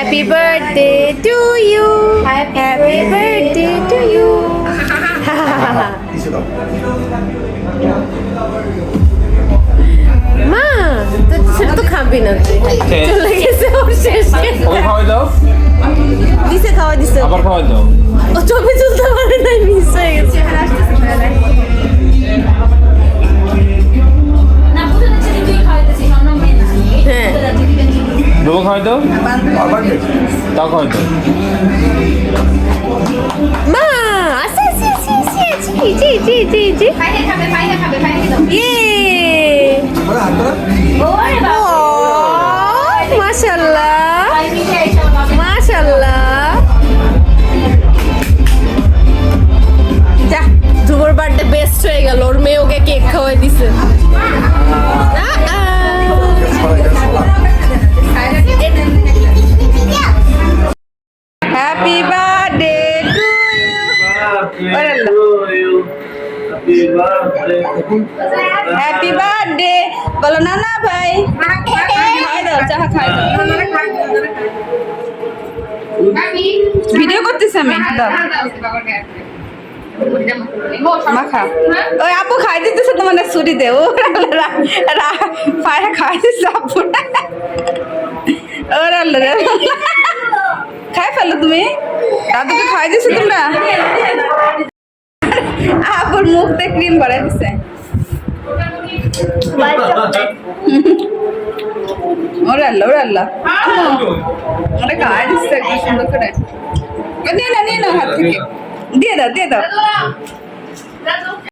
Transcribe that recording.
Happy birthday to you. Happy birthday to you. মা তো সেটা তো খাবি না তুই চলে গেছে ওর শেষে ওকে খাওয়াই দাও দিছে খাওয়া দিছে আবার খাওয়াই দাও ও ছবি তুলতে পারে নাই মিস হয়ে গেছে হ্যাঁ ডুবো খাওয়াই দাও তাও খাওয়াই দাও মা আসে আসে আসে আসে জি জি জি জি খাইতে খাবে ইয়ে ওরে বাবা মাশাআল্লাহ ভাই মিঠে এসব বাবা মাশাআল্লাহ যা ধ্রুবর বার্থডে বেস্ট হয়ে গেল ওর মেয়ে ওকে কেক খাওয়াই দিছে happy birthday to you happy birthday বলো না না ভাই খাই দাও চা খাই দাও ভিডিও করতেছি আমি দাও মাখা ওই আপু খাই দিতেছে তোমার ছুরিতে ও পায়ে খাই দিচ্ছে আপু ওর খাই ফেলো তুমি দাদুকে খাই দিছো তোমরা আপুর মুখতে ক্রিম ভরে দিছে ওরে আল্লাহ ওরে খাই দিচ্ছে একটু সুন্দর করে নিয়ে না হাত থেকে দিয়ে দাও